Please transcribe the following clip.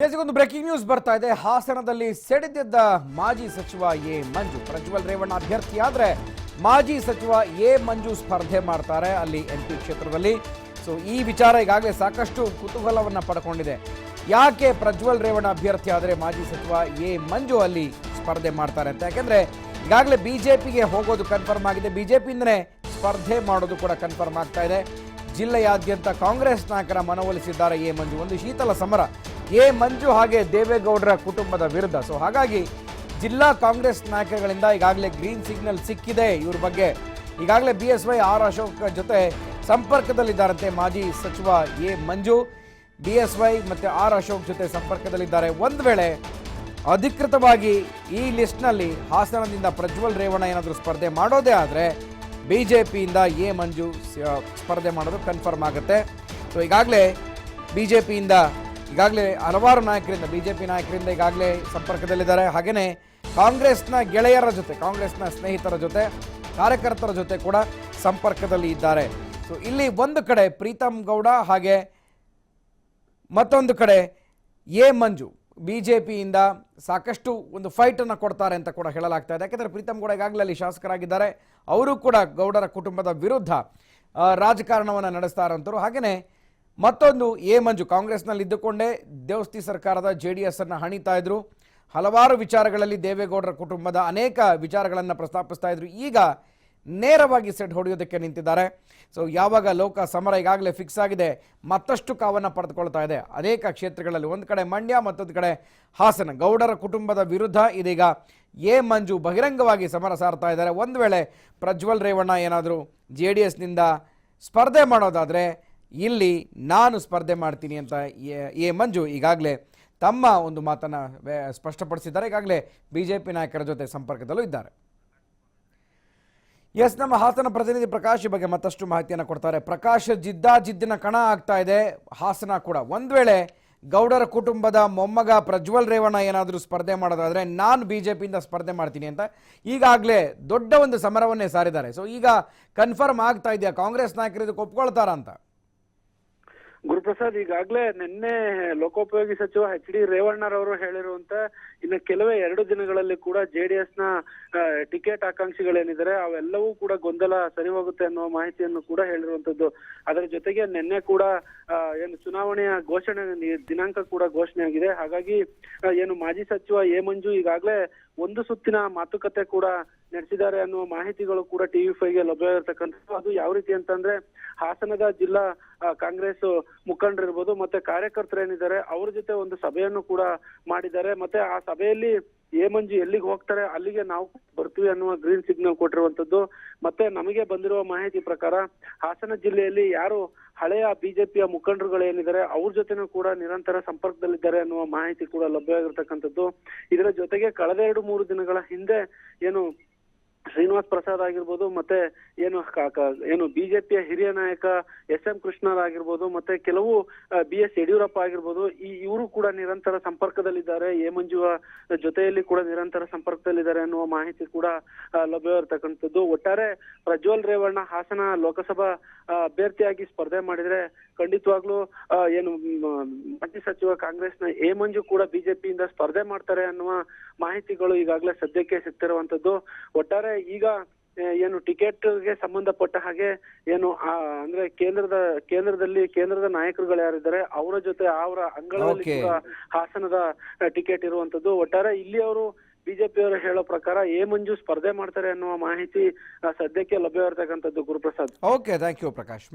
ಒಂದು breaking news ಬರ್ತಾ ಇದೆ. ಹಾಸನದಲ್ಲಿ ಸೆಳೆದಿದ್ದ ಮಾಜಿ ಸಚಿವ ಎ ಮಂಜು ಪ್ರಜ್ವಲ್ ರೇವಣ್ಣ ಅಭ್ಯರ್ಥಿ ಆದ್ರೆ ಮಾಜಿ ಸಚಿವ ಎ ಮಂಜು ಸ್ಪರ್ಧೆ ಮಾಡ್ತಾರೆ ಅಲ್ಲಿ ಎಂಪಿ ಕ್ಷೇತ್ರದಲ್ಲಿ. ಸೊ ಈ ವಿಚಾರ ಈಗಾಗಲೇ ಸಾಕಷ್ಟು ಕುತೂಹಲವನ್ನ ಪಡ್ಕೊಂಡಿದೆ. ಯಾಕೆ ಪ್ರಜ್ವಲ್ ರೇವಣ್ಣ ಅಭ್ಯರ್ಥಿ ಆದರೆ ಮಾಜಿ ಸಚಿವ ಎ ಮಂಜು ಅಲ್ಲಿ ಸ್ಪರ್ಧೆ ಮಾಡ್ತಾರೆ ಅಂತ? ಯಾಕೆಂದ್ರೆ ಈಗಾಗಲೇ ಬಿಜೆಪಿಗೆ ಹೋಗೋದು ಕನ್ಫರ್ಮ್ ಆಗಿದೆ, ಬಿಜೆಪಿಯಿಂದನೇ ಸ್ಪರ್ಧೆ ಮಾಡೋದು ಕೂಡ ಕನ್ಫರ್ಮ್ ಆಗ್ತಾ ಇದೆ. ಜಿಲ್ಲೆಯಾದ್ಯಂತ ಕಾಂಗ್ರೆಸ್ ನಾಯಕರ ಮನವೊಲಿಸಿದ್ದಾರೆ ಎ ಮಂಜು. ಒಂದು ಶೀತಲ ಸಮರ ಎ ಮಂಜು ಹಾಗೆ ದೇವೇಗೌಡರ ಕುಟುಂಬದ ವಿರುದ್ಧ. ಸೊ ಹಾಗಾಗಿ ಜಿಲ್ಲಾ ಕಾಂಗ್ರೆಸ್ ನಾಯಕಗಳಿಂದ ಈಗಾಗಲೇ ಗ್ರೀನ್ ಸಿಗ್ನಲ್ ಸಿಕ್ಕಿದೆ. ಇವ್ರ ಬಗ್ಗೆ ಈಗಾಗಲೇ BSY ಆರ್ ಅಶೋಕ್ ಜೊತೆ ಸಂಪರ್ಕದಲ್ಲಿದ್ದಾರಂತೆ ಮಾಜಿ ಸಚಿವ ಎ ಮಂಜು. BSY ಮತ್ತು ಆರ್ ಅಶೋಕ್ ಜೊತೆ ಸಂಪರ್ಕದಲ್ಲಿದ್ದಾರೆ. ಒಂದು ವೇಳೆ ಅಧಿಕೃತವಾಗಿ ಈ ಲಿಸ್ಟ್ನಲ್ಲಿ ಹಾಸನದಿಂದ ಪ್ರಜ್ವಲ್ ರೇವಣ್ಣ ಏನಾದರೂ ಸ್ಪರ್ಧೆ ಮಾಡೋದೇ ಆದರೆ ಬಿಜೆಪಿಯಿಂದ ಎ ಮಂಜು ಸ್ಪರ್ಧೆ ಮಾಡೋದು ಕನ್ಫರ್ಮ್ ಆಗುತ್ತೆ. ಸೊ ಈಗಾಗಲೇ ಬಿಜೆಪಿಯಿಂದ ಈಗಾಗಲೇ ಹಲವಾರು ನಾಯಕರಿಂದ ಬಿಜೆಪಿ ನಾಯಕರಿಂದ ಈಗಾಗಲೇ ಸಂಪರ್ಕದಲ್ಲಿದ್ದಾರೆ. ಹಾಗೆಯೇ ಕಾಂಗ್ರೆಸ್ನ ಗೆಳೆಯರ ಜೊತೆ, ಕಾಂಗ್ರೆಸ್ನ ಸ್ನೇಹಿತರ ಜೊತೆ, ಕಾರ್ಯಕರ್ತರ ಜೊತೆ ಕೂಡ ಸಂಪರ್ಕದಲ್ಲಿ ಇದ್ದಾರೆ. ಸೊ ಇಲ್ಲಿ ಒಂದು ಕಡೆ ಪ್ರೀತಮ್ ಗೌಡ ಹಾಗೆ ಮತ್ತೊಂದು ಕಡೆ ಎ ಮಂಜು ಬಿಜೆಪಿಯಿಂದ ಸಾಕಷ್ಟು ಒಂದು ಫೈಟನ್ನು ಕೊಡ್ತಾರೆ ಅಂತ ಕೂಡ ಹೇಳಲಾಗ್ತಾ ಇದೆ. ಯಾಕೆಂದರೆ ಪ್ರೀತಮ್ ಗೌಡ ಈಗಾಗಲೇ ಅಲ್ಲಿ ಶಾಸಕರಾಗಿದ್ದಾರೆ. ಅವರು ಕೂಡ ಗೌಡರ ಕುಟುಂಬದ ವಿರುದ್ಧ ರಾಜಕಾರಣವನ್ನು ನಡೆಸ್ತಾ ಇರೋಂಥವ್ರು. ಹಾಗೆಯೇ ಮತ್ತೊಂದು ಎ ಮಂಜು ಕಾಂಗ್ರೆಸ್ನಲ್ಲಿ ಇದ್ದುಕೊಂಡೇ ದೇವಸ್ಥಿ ಸರ್ಕಾರದ JDS ಅನ್ನು ಹಣಿತಾ ಇದ್ರು. ಹಲವಾರು ವಿಚಾರಗಳಲ್ಲಿ ದೇವೇಗೌಡರ ಕುಟುಂಬದ ಅನೇಕ ವಿಚಾರಗಳನ್ನು ಪ್ರಸ್ತಾಪಿಸ್ತಾ ಇದ್ರು. ಈಗ ನೇರವಾಗಿ ಸೆಟ್ ಹೊಡೆಯೋದಕ್ಕೆ ನಿಂತಿದ್ದಾರೆ. ಸೊ ಯಾವಾಗ ಲೋಕ ಸಮರ ಈಗಾಗಲೇ ಫಿಕ್ಸ್ ಆಗಿದೆ, ಮತ್ತಷ್ಟು ಕಾವನ್ನು ಪಡೆದುಕೊಳ್ತಾ ಇದೆ ಅನೇಕ ಕ್ಷೇತ್ರಗಳಲ್ಲಿ. ಒಂದು ಕಡೆ ಮಂಡ್ಯ, ಮತ್ತೊಂದು ಕಡೆ ಹಾಸನ. ಗೌಡರ ಕುಟುಂಬದ ವಿರುದ್ಧ ಇದೀಗ ಎ ಮಂಜು ಬಹಿರಂಗವಾಗಿ ಸಮರ ಸಾರ್ತಾ ಇದ್ದಾರೆ. ಒಂದು ವೇಳೆ ಪ್ರಜ್ವಲ್ ರೇವಣ್ಣ ಏನಾದರೂ JDSನಿಂದ ಸ್ಪರ್ಧೆ ಮಾಡೋದಾದರೆ ಇಲ್ಲಿ ನಾನು ಸ್ಪರ್ಧೆ ಮಾಡ್ತೀನಿ ಅಂತ ಎ ಮಂಜು ಈಗಾಗಲೇ ತಮ್ಮ ಒಂದು ಮಾತನ್ನು ಸ್ಪಷ್ಟಪಡಿಸಿದ್ದಾರೆ. ಈಗಾಗಲೇ ಬಿಜೆಪಿ ನಾಯಕರ ಜೊತೆ ಸಂಪರ್ಕದಲ್ಲೂ ಇದ್ದಾರೆ. ನಮ್ಮ ಹಾಸನ ಪ್ರತಿನಿಧಿ ಪ್ರಕಾಶ್ ಈ ಬಗ್ಗೆ ಮತ್ತಷ್ಟು ಮಾಹಿತಿಯನ್ನು ಕೊಡ್ತಾರೆ. ಪ್ರಕಾಶ್, ಜಿದ್ದಿನ ಕಣ ಆಗ್ತಾ ಇದೆ ಹಾಸನ ಕೂಡ. ಒಂದು ವೇಳೆ ಗೌಡರ ಕುಟುಂಬದ ಮೊಮ್ಮಗ ಪ್ರಜ್ವಲ್ ರೇವಣ್ಣ ಏನಾದರೂ ಸ್ಪರ್ಧೆ ಮಾಡೋದಾದರೆ ನಾನು ಬಿಜೆಪಿಯಿಂದ ಸ್ಪರ್ಧೆ ಮಾಡ್ತೀನಿ ಅಂತ ಈಗಾಗಲೇ ದೊಡ್ಡ ಒಂದು ಸಮರವನ್ನೇ ಸಾರಿದ್ದಾರೆ. ಸೊ ಈಗ ಕನ್ಫರ್ಮ್ ಆಗ್ತಾ ಇದೆಯಾ ಕಾಂಗ್ರೆಸ್ ನಾಯಕರು ಇದಕ್ಕೆ ಒಪ್ಕೊಳ್ತಾರಾ ಅಂತ? ಗುರುಪ್ರಸಾದ್, ಈಗಾಗಲೇ ನಿನ್ನೆ ಲೋಕೋಪಯೋಗಿ ಸಚಿವ HD ರೇವಣ್ಣರವರು ಹೇಳಿರುವಂತ ಇನ್ನು ಕೆಲವೇ 2 ದಿನಗಳಲ್ಲಿ ಕೂಡ JDSನ ಟಿಕೆಟ್ ಆಕಾಂಕ್ಷಿಗಳೇನಿದ್ದಾರೆ ಅವೆಲ್ಲವೂ ಕೂಡ ಗೊಂದಲ ಸರಿ ಹೋಗುತ್ತೆ ಅನ್ನುವ ಮಾಹಿತಿಯನ್ನು ಕೂಡ ಹೇಳಿರುವಂತದ್ದು. ಅದರ ಜೊತೆಗೆ ನಿನ್ನೆ ಕೂಡ ಏನು ಚುನಾವಣೆಯ ಘೋಷಣೆ ದಿನಾಂಕ ಕೂಡ ಘೋಷಣೆ ಆಗಿದೆ. ಹಾಗಾಗಿ ಏನು ಮಾಜಿ ಸಚಿವ ಎ ಮಂಜು ಈಗಾಗಲೇ ಒಂದು ಸುತ್ತಿನ ಮಾತುಕತೆ ಕೂಡ ನಡೆಸಿದ್ದಾರೆ ಅನ್ನುವ ಮಾಹಿತಿಗಳು ಕೂಡ TV5ಗೆ ಲಭ್ಯವಿರತಕ್ಕಂಥದ್ದು. ಅದು ಯಾವ ರೀತಿ ಅಂತಂದ್ರೆ ಹಾಸನದ ಜಿಲ್ಲಾ ಕಾಂಗ್ರೆಸ್ ಮುಖಂಡರಿರ್ಬೋದು ಮತ್ತೆ ಕಾರ್ಯಕರ್ತರೇನಿದ್ದಾರೆ ಅವ್ರ ಜೊತೆ ಒಂದು ಸಭೆಯನ್ನು ಕೂಡ ಮಾಡಿದ್ದಾರೆ. ಮತ್ತೆ ಆ ಸಭೆಯಲ್ಲಿ ಎ ಮಂಜು ಎಲ್ಲಿಗೆ ಹೋಗ್ತಾರೆ ಅಲ್ಲಿಗೆ ನಾವು ಬರ್ತೀವಿ ಅನ್ನುವ ಗ್ರೀನ್ ಸಿಗ್ನಲ್ ಕೊಟ್ಟಿರುವಂತದ್ದು. ಮತ್ತೆ ನಮಗೆ ಬಂದಿರುವ ಮಾಹಿತಿ ಪ್ರಕಾರ ಹಾಸನ ಜಿಲ್ಲೆಯಲ್ಲಿ ಯಾರು ಹಳೆಯ ಬಿಜೆಪಿಯ ಮುಖಂಡರುಗಳೇನಿದ್ದಾರೆ ಅವ್ರ ಜೊತೆನೂ ಕೂಡ ನಿರಂತರ ಸಂಪರ್ಕದಲ್ಲಿದ್ದಾರೆ ಅನ್ನುವ ಮಾಹಿತಿ ಕೂಡ ಲಭ್ಯವಾಗಿರ್ತಕ್ಕಂಥದ್ದು. ಇದರ ಜೊತೆಗೆ ಕಳೆದ 2-3 ದಿನಗಳ ಹಿಂದೆ ಏನು ಶ್ರೀನಿವಾಸ್ ಪ್ರಸಾದ್ ಆಗಿರ್ಬೋದು, ಮತ್ತೆ ಏನು ಬಿಜೆಪಿಯ ಹಿರಿಯ ನಾಯಕ SM ಕೃಷ್ಣರ್ ಆಗಿರ್ಬೋದು, ಮತ್ತೆ ಕೆಲವು BS ಯಡಿಯೂರಪ್ಪ ಆಗಿರ್ಬೋದು, ಇವರು ಕೂಡ ನಿರಂತರ ಸಂಪರ್ಕದಲ್ಲಿದ್ದಾರೆ. ಎ ಮಂಜುವ ಜೊತೆಯಲ್ಲಿ ಕೂಡ ನಿರಂತರ ಸಂಪರ್ಕದಲ್ಲಿದ್ದಾರೆ ಅನ್ನುವ ಮಾಹಿತಿ ಕೂಡ ಲಭ್ಯವಿರತಕ್ಕಂಥದ್ದು. ಒಟ್ಟಾರೆ ಪ್ರಜ್ವಲ್ ರೇವಣ್ಣ ಹಾಸನ ಲೋಕಸಭಾ ಅಭ್ಯರ್ಥಿಯಾಗಿ ಸ್ಪರ್ಧೆ ಮಾಡಿದ್ರೆ ಖಂಡಿತವಾಗ್ಲೂ ಏನು ಮಾಜಿ ಸಚಿವ ಕಾಂಗ್ರೆಸ್ನ ಎ ಮಂಜು ಕೂಡ ಬಿಜೆಪಿಯಿಂದ ಸ್ಪರ್ಧೆ ಮಾಡ್ತಾರೆ ಅನ್ನುವ ಮಾಹಿತಿಗಳು ಈಗಾಗಲೇ ಸದ್ಯಕ್ಕೆ ಸಿಗ್ತಿರುವಂತದ್ದು. ಒಟ್ಟಾರೆ ಈಗ ಏನು ಟಿಕೆಟ್ಗೆ ಸಂಬಂಧಪಟ್ಟ ಹಾಗೆ ಏನು ಅಂದ್ರೆ ಕೇಂದ್ರದ ನಾಯಕರುಗಳು ಯಾರಿದ್ದಾರೆ ಅವರ ಜೊತೆ ಅವರ ಅಂಗಳದಲ್ಲಿ ಕೂಡ ಹಾಸನದ ಟಿಕೆಟ್ ಇರುವಂತದ್ದು. ಒಟ್ಟಾರೆ ಇಲ್ಲಿ ಅವರು ಬಿಜೆಪಿಯವರು ಹೇಳೋ ಪ್ರಕಾರ ಎ ಮಂಜು ಸ್ಪರ್ಧೆ ಮಾಡ್ತಾರೆ ಅನ್ನುವ ಮಾಹಿತಿ ಸದ್ಯಕ್ಕೆ ಲಭ್ಯವಿರತಕ್ಕಂಥದ್ದು. Guruprasad. Okay, thank you Prakash.